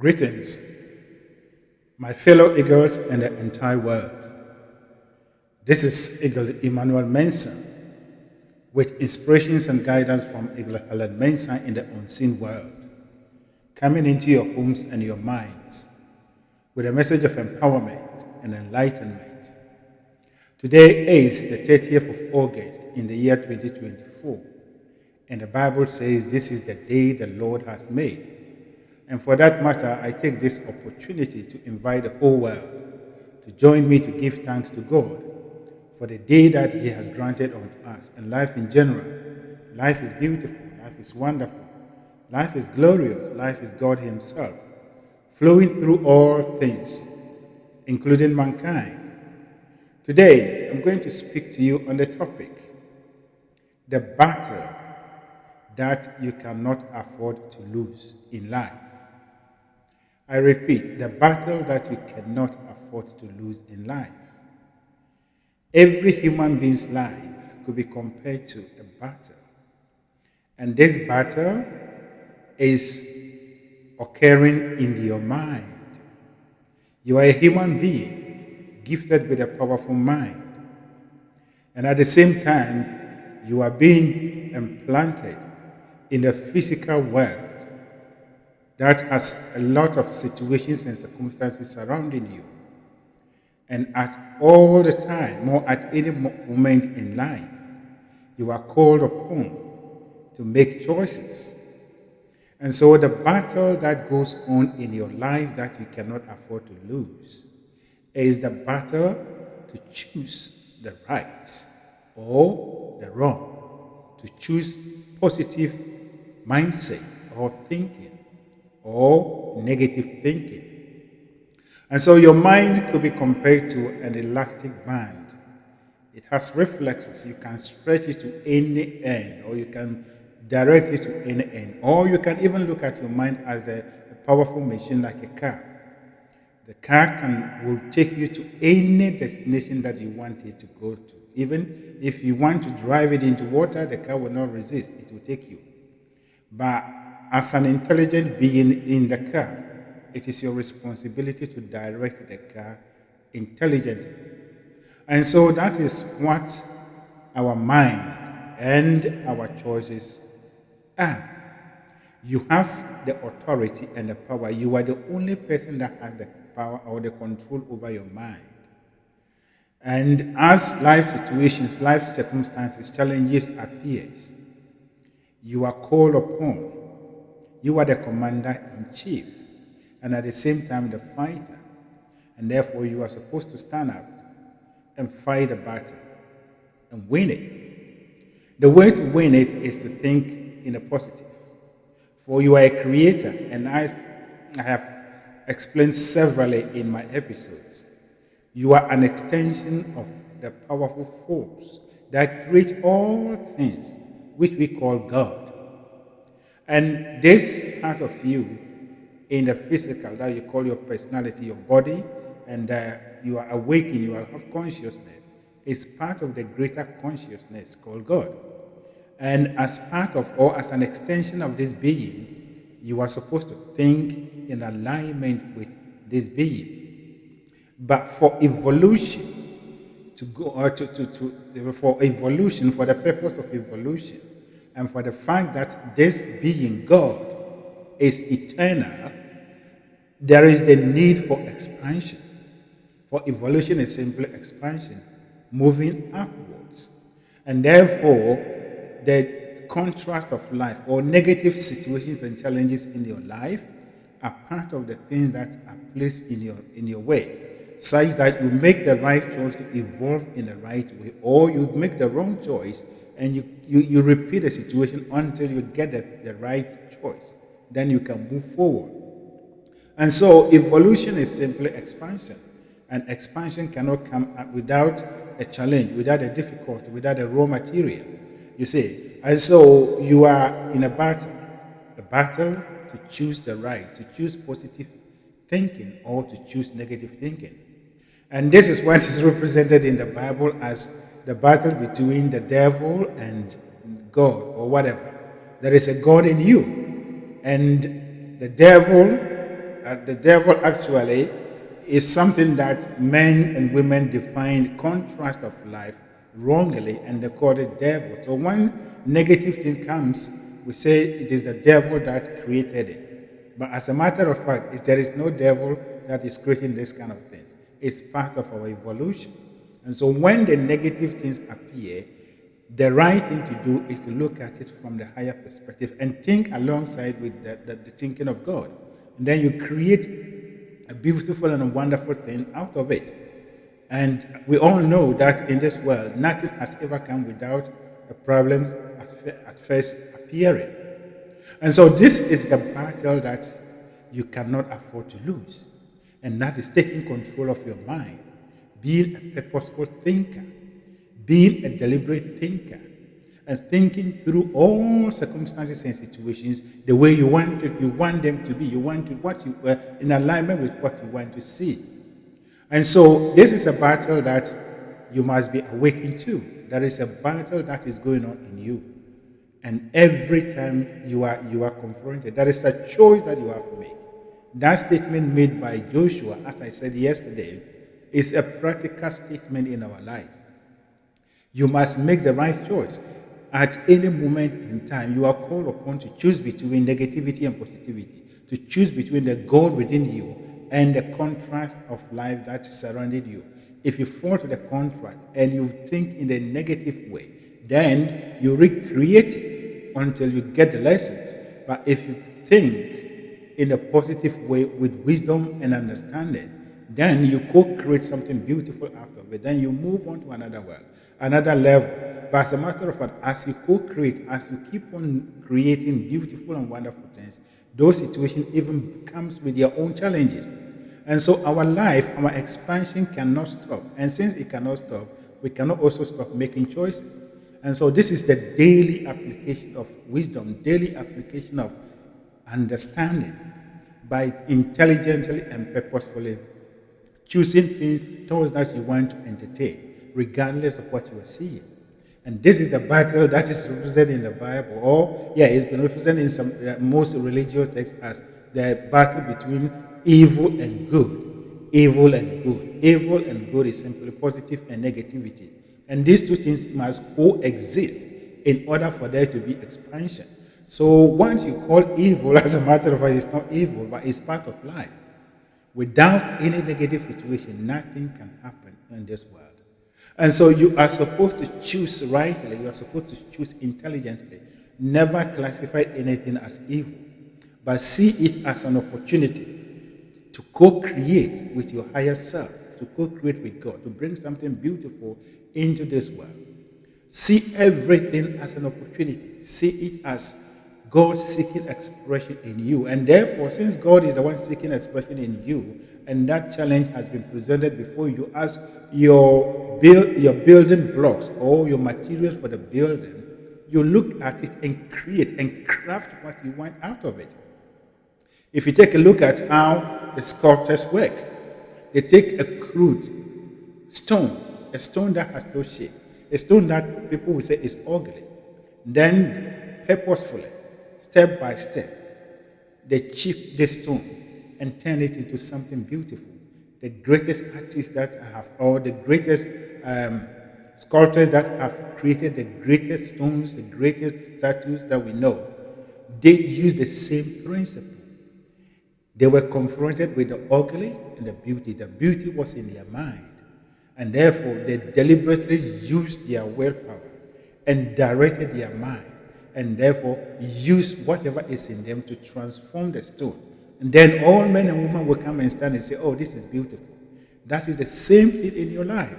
Greetings, my fellow eagles and the entire world. This is Eagle Emmanuel Mensah with inspirations and guidance from Eagle Helen Mensah in the unseen world, coming into your homes and your minds with a message of empowerment and enlightenment. Today is the 30th of August in the year 2024, and the Bible says this is the day the Lord has made. And for that matter, I take this opportunity to invite the whole world to join me to give thanks to God for the day that He has granted on us and life in general. Life is beautiful, life is wonderful, life is glorious, life is God Himself, flowing through all things, including mankind. Today, I'm going to speak to you on the topic, the battle that you cannot afford to lose in life. I repeat, the battle that you cannot afford to lose in life. Every human being's life could be compared to a battle. And this battle is occurring in your mind. You are a human being, gifted with a powerful mind. And at the same time, you are being implanted in a physical world that has a lot of situations and circumstances surrounding you. And at all the time, or at any moment in life, you are called upon to make choices. And so the battle that goes on in your life that you cannot afford to lose is the battle to choose the right or the wrong, to choose positive mindset or thinking or negative thinking. And so your mind could be compared to an elastic band. It has reflexes. You can stretch it to any end, or you can direct it to any end, or you can even look at your mind as a powerful machine like a car. The car will take you to any destination that you want it to go to. Even if you want to drive it into water, the car will not resist. It will take you. But as an intelligent being in the car, it is your responsibility to direct the car intelligently. And so that is what our mind and our choices are. You have the authority and the power. You are the only person that has the power or the control over your mind. And as life situations, life circumstances, challenges appears, you are called upon. You are the commander-in-chief, and at the same time the fighter. And therefore you are supposed to stand up and fight the battle and win it. The way to win it is to think in a positive. For you are a creator, and I have explained severally in my episodes. You are an extension of the powerful force that creates all things, which we call God. And this part of you in the physical that you call your personality, your body, and you are awakened, you have consciousness, is part of the greater consciousness called God. And as part of, or as an extension of this being, you are supposed to think in alignment with this being. But for evolution, to go for evolution, for the purpose of evolution, and for the fact that this being God is eternal, there is the need for expansion. For evolution is simply expansion, moving upwards. And therefore, the contrast of life or negative situations and challenges in your life are part of the things that are placed in your way, such that you make the right choice to evolve in the right way, or you make the wrong choice and you repeat the situation until you get the right choice. Then you can move forward. And so evolution is simply expansion. And expansion cannot come up without a challenge, without a difficulty, without a raw material. You see. And so you are in a battle to choose the right, to choose positive thinking or to choose negative thinking. And this is what is represented in the Bible as the battle between the devil and God or whatever. There is a God in you. And the devil The devil actually is something that men and women define contrast of life wrongly, and they call it devil. So when negative thing comes, we say it is the devil that created it. But as a matter of fact, there is no devil that is creating this kind of things. It's part of our evolution. And so when the negative things appear, the right thing to do is to look at it from the higher perspective and think alongside with the thinking of God. And then you create a beautiful and a wonderful thing out of it. And we all know that in this world, nothing has ever come without a problem at first appearing. And so this is the battle that you cannot afford to lose. And that is taking control of your mind, being a purposeful thinker, being a deliberate thinker, and thinking through all circumstances and situations the way you want them to be. You want to what you in alignment with what you want to see. And so this is a battle that you must be awakened to. There is a battle that is going on in you. And every time you are confronted, there is a choice that you have to make. That statement made by Joshua, as I said yesterday, is a practical statement in our life. You must make the right choice. At any moment in time, you are called upon to choose between negativity and positivity, to choose between the God within you and the contrast of life that surrounded you. If you fall to the contrast and you think in the negative way, then you recreate it until you get the lessons. But if you think in a positive way with wisdom and understanding, then you co-create something beautiful out of it. Then you move on to another world, another level. But as a matter of fact, as you co-create, as you keep on creating beautiful and wonderful things, those situations even comes with their own challenges. And so our life, our expansion cannot stop. And since it cannot stop, we cannot also stop making choices. And so this is the daily application of wisdom, daily application of understanding by intelligently and purposefully choosing things that you want to entertain, regardless of what you are seeing. And this is the battle that is represented in the Bible, or it's been represented in some most religious texts as the battle between evil and good. Evil and good. Evil and good is simply positive and negativity. And these two things must coexist in order for there to be expansion. So what you call evil, as a matter of fact, is not evil, but it's part of life. Without any negative situation, nothing can happen in this world. And so you are supposed to choose rightly. You are supposed to choose intelligently. Never classify anything as evil, but see it as an opportunity to co-create with your higher self, to co-create with God, to bring something beautiful into this world. See everything as an opportunity. See it as God seeking expression in you. And therefore, since God is the one seeking expression in you, and that challenge has been presented before you as your building blocks or your materials for the building, you look at it and create and craft what you want out of it. If you take a look at how the sculptors work, they take a crude stone, a stone that has no shape, a stone that people will say is ugly, then purposefully, step by step, they chip this stone and turn it into something beautiful. The greatest artists that have, or the greatest sculptors that have created the greatest stones, the greatest statues that we know, they use the same principle. They were confronted with the ugly and the beauty. The beauty was in their mind. And therefore, they deliberately used their willpower and directed their mind. And therefore, used whatever is in them to transform the stone. And then all men and women will come and stand and say, oh, this is beautiful. That is the same thing in your life.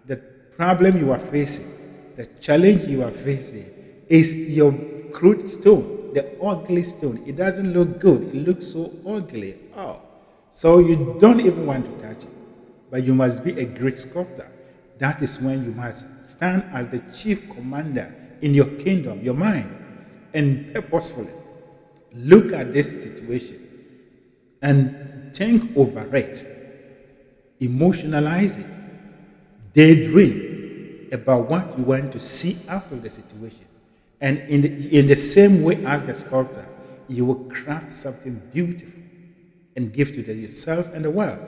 The problem you are facing, the challenge you are facing, is your crude stone, the ugly stone. It doesn't look good. It looks so ugly. Oh. So you don't even want to touch it. But you must be a great sculptor. That is when you must stand as the chief commander in your kingdom, your mind, and purposefully look at this situation and think over it, emotionalize it, daydream about what you want to see out of the situation. And in the same way as the sculptor, you will craft something beautiful and give to yourself and the world.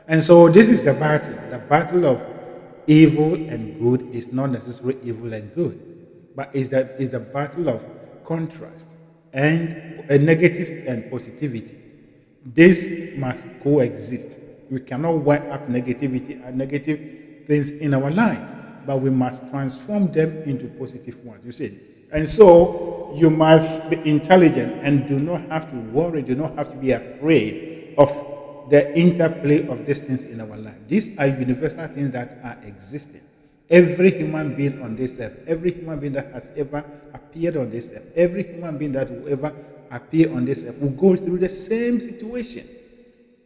And so this is the battle. The battle of evil and good is not necessarily evil and good, but is the battle of contrast and a negative and positivity. This must coexist. We cannot wipe up negativity and negative things in our life, but we must transform them into positive ones. You see, and so you must be intelligent and do not have to worry, do not have to be afraid of the interplay of these things in our life. These are universal things that are existing. Every human being on this earth, every human being that has ever appeared on this earth, every human being that will ever appear on this earth will go through the same situation.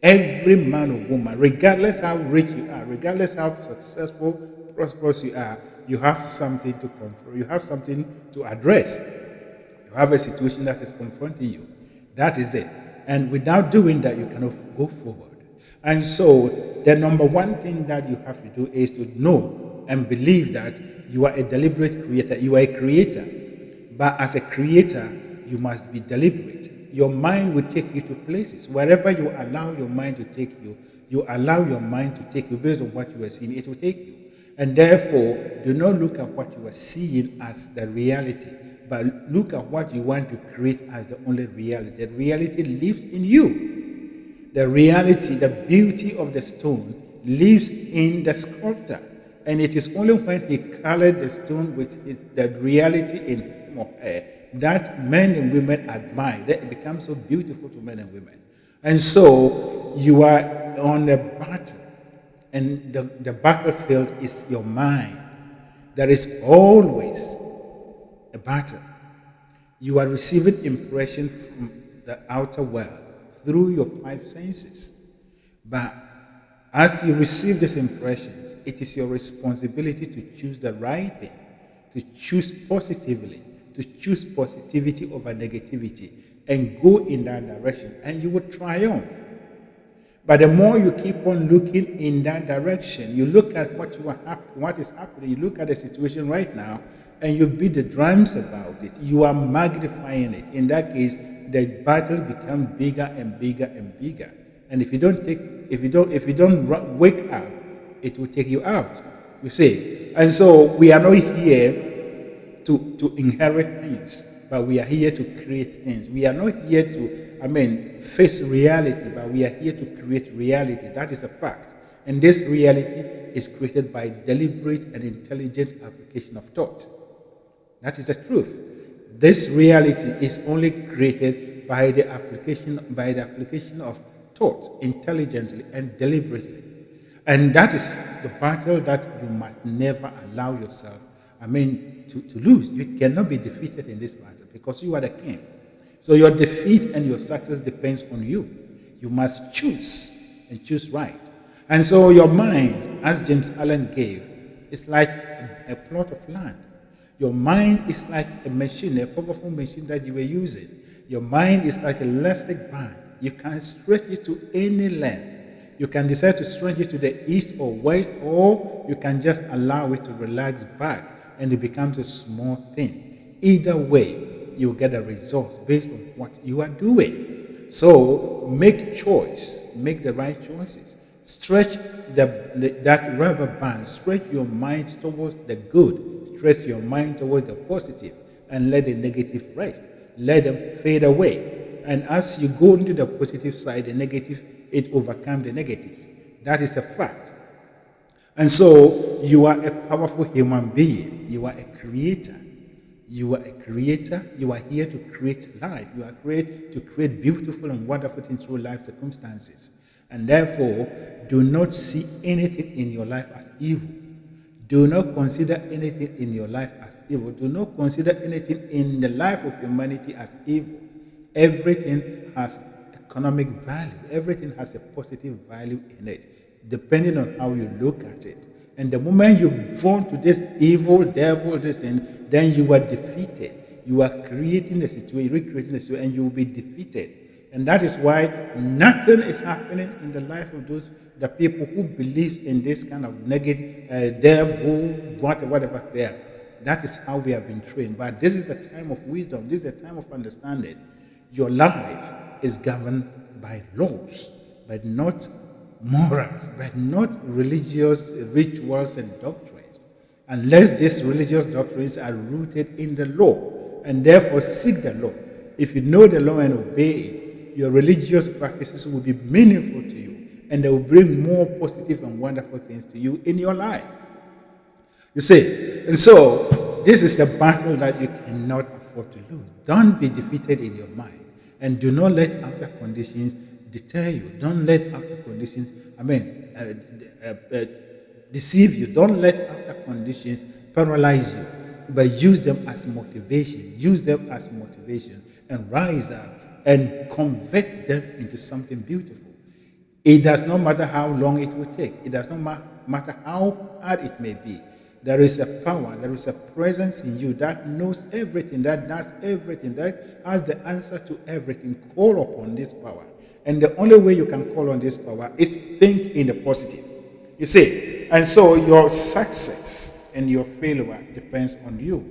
Every man or woman, regardless how rich you are, regardless how successful, prosperous you are, you have something to confront. You have something to address. You have a situation that is confronting you. That is it. And without doing that, you cannot go forward. And so, the number one thing that you have to do is to know and believe that you are a deliberate creator. You are a creator. But as a creator, you must be deliberate. Your mind will take you to places. Wherever you allow your mind to take you, you allow your mind to take you based on what you are seeing, it will take you. And therefore, do not look at what you are seeing as the reality, but look at what you want to create as the only reality. The reality lives in you. The reality, the beauty of the stone lives in the sculptor. And it is only when he colored the stone with the reality in him or her that men and women admire. That it becomes so beautiful to men and women. And so you are on a battle. And the battlefield is your mind. There is always a battle. You are receiving impression from the outer world through your five senses. But as you receive these impressions, it is your responsibility to choose the right thing, to choose positively, to choose positivity over negativity, and go in that direction, and you will triumph. But the more you keep on looking in that direction, you look at what is happening, you look at the situation right now, and you beat the drums about it. You are magnifying it. In that case, the battle becomes bigger and bigger and bigger. And if you don't wake up, it will take you out. You see. And so we are not here to inherit things, but we are here to create things. We are not here to, face reality, but we are here to create reality. That is a fact. And this reality is created by deliberate and intelligent application of thought. That is the truth. This reality is only created by the application of thought, intelligently and deliberately. And that is the battle that you must never allow yourself, to lose. You cannot be defeated in this battle because you are the king. So your defeat and your success depends on you. You must choose and choose right. And so your mind, as James Allen gave, is like a plot of land. Your mind is like a machine, a powerful machine that you were using. Your mind is like an elastic band. You can stretch it to any length. You can decide to stretch it to the east or west, or you can just allow it to relax back and it becomes a small thing. Either way, you get a result based on what you are doing. So make choice, make the right choices. Stretch that rubber band, stretch your mind towards the good, stretch your mind towards the positive, and let the negative rest. Let them fade away. And as you go into the positive side, the negative, it overcomes the negative. That is a fact. And so you are a powerful human being. You are a creator. You are a creator. You are here to create life. You are to create beautiful and wonderful things through life circumstances. And therefore, do not see anything in your life as evil. Do not consider anything in your life as evil. Do not consider anything in the life of humanity as evil. Everything has economic value. Everything has a positive value in it, depending on how you look at it. And the moment you fall to this evil, devil, this thing, then you are defeated. You are creating the situation, recreating the situation, and you will be defeated. And that is why nothing is happening in the life of the people who believe in this kind of negative devil, whatever there. That is how we have been trained. But this is the time of wisdom. This is the time of understanding. Your life is governed by laws, but not morals, but not religious rituals and doctrines, unless these religious doctrines are rooted in the law, and therefore seek the law. If you know the law and obey it, your religious practices will be meaningful to you, and they will bring more positive and wonderful things to you in your life. You see, and so this is the battle that you cannot afford to lose. Don't be defeated in your mind, and do not let outer conditions deter you. Don't let outer conditions, deceive you. Don't let outer conditions paralyze you, but use them as motivation. Use them as motivation, and rise up and convert them into something beautiful. It does not matter how long it will take. It does not matter how hard it may be. There is a power, there is a presence in you that knows everything, that does everything, that has the answer to everything. Call upon this power. And the only way you can call on this power is to think in the positive. You see, and so your success and your failure depends on you,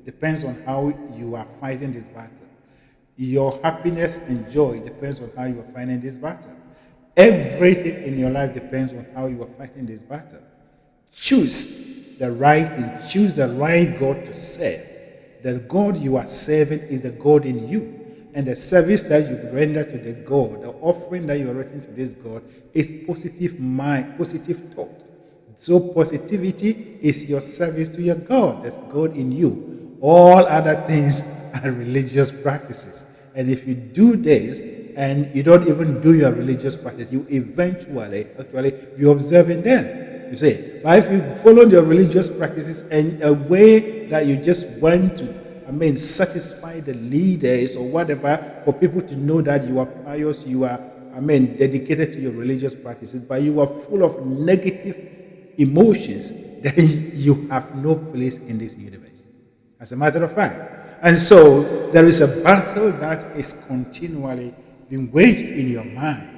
depends on how you are fighting this battle. Your happiness and joy depends on how you are fighting this battle. Everything in your life depends on how you are fighting this battle. Choose the right thing, choose the right God to serve. The God you are serving is the God in you. And the service that you render to the God, the offering that you are rendering to this God, is positive mind, positive thought. So positivity is your service to your God. That's God in you. All other things are religious practices. And if you do this, and you don't even do your religious practice, you eventually, be observing them. You say, but if you follow your religious practices in a way that you just want to, satisfy the leaders or whatever, for people to know that you are pious, you are, dedicated to your religious practices, but you are full of negative emotions, then you have no place in this universe. As a matter of fact. And so there is a battle that is continually being waged in your mind,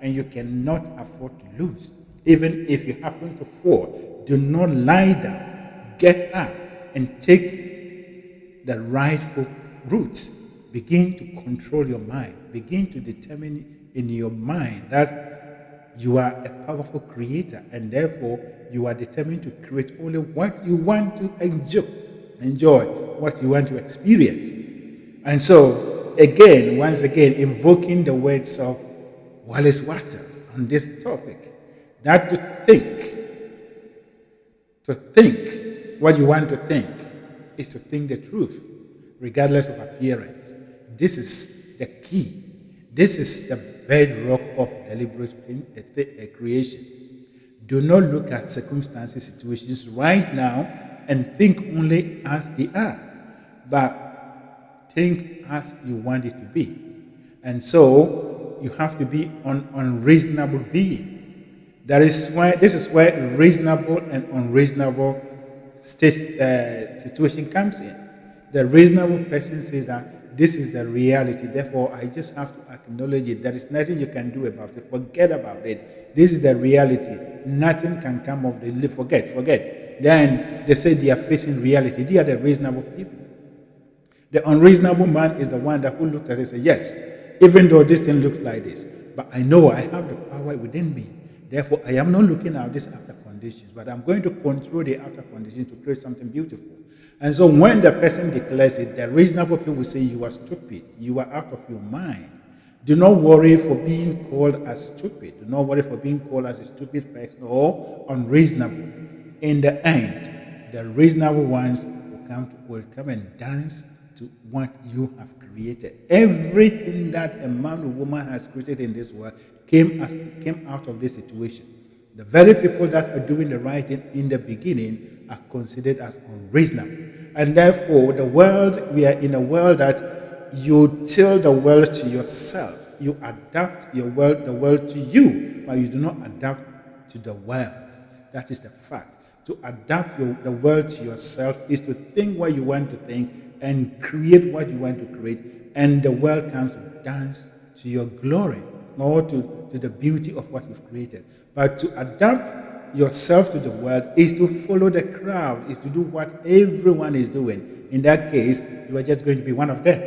and you cannot afford to lose. Even if you happen to fall, do not lie down. Get up and take the rightful route. Begin to control your mind. Begin to determine in your mind that you are a powerful creator, and therefore you are determined to create only what you want to enjoy what you want to experience. And so, once again, invoking the words of Wallace Waters on this topic, that to think what you want to think is to think the truth, regardless of appearance. This is the key. This is the bedrock of deliberate creation. Do not look at circumstances, situations right now and think only as they are, but think as you want it to be. And so you have to be an unreasonable being. This is where reasonable and unreasonable situation comes in. The reasonable person says that this is the reality, therefore I just have to acknowledge it. There is nothing you can do about it. Forget about it. This is the reality. Nothing can come of the forget. Then they say they are facing reality. They are the reasonable people. The unreasonable man is the one who looks at it and says, yes, even though this thing looks like this, but I know I have the power within me. Therefore, I am not looking at these outer conditions, but I'm going to control the outer conditions to create something beautiful. And so when the person declares it, the reasonable people will say, you are stupid. You are out of your mind. Do not worry for being called as stupid. Do not worry for being called as a stupid person or unreasonable. In the end, the reasonable ones will come and dance to what you have created. Everything that a man or woman has created in this world came out of this situation. The very people that are doing the right thing in the beginning are considered as unreasonable. And therefore, we are in a world that you tell the world to yourself. You adapt the world to you, but you do not adapt to the world. That is the fact. To adapt the world to yourself is to think what you want to think and create what you want to create, and the world comes to dance to your glory or to the beauty of what you've created. But to adapt yourself to the world is to follow the crowd, is to do what everyone is doing. In that case, you are just going to be one of them.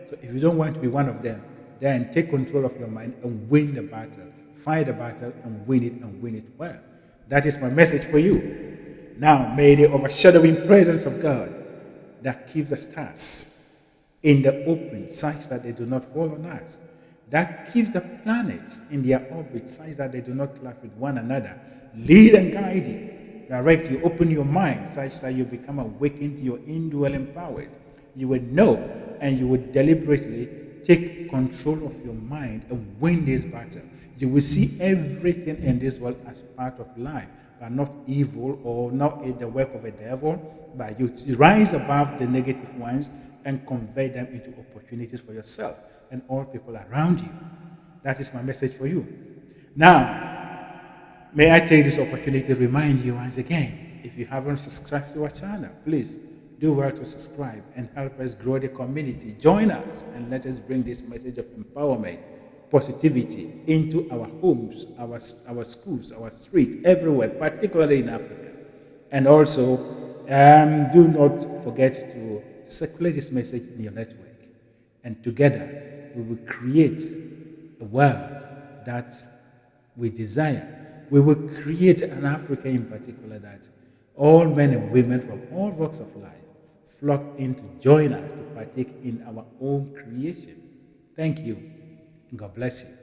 So if you don't want to be one of them, then take control of your mind and win the battle. Fight the battle and win it well. That is my message for you. Now, may the overshadowing presence of God that keeps the stars in the open such that they do not fall on us, that keeps the planets in their orbit such that they do not clash with one another, lead and guide you, direct you, open your mind such that you become awakened to your indwelling powers. You will know and you will deliberately take control of your mind and win this battle. You will see everything in this world as part of life, but not evil or not the work of a devil, but you rise above the negative ones and convert them into opportunities for yourself and all people around you. That is my message for you. Now, may I take this opportunity to remind you once again, if you haven't subscribed to our channel, please do well to subscribe and help us grow the community. Join us and let us bring this message of empowerment, positivity into our homes, our schools, our streets, everywhere, particularly in Africa. And also, do not forget to circulate this message in your network. And together, we will create a world that we desire. We will create an Africa in particular that all men and women from all walks of life flock in to join us to partake in our own creation. Thank you, and God bless you.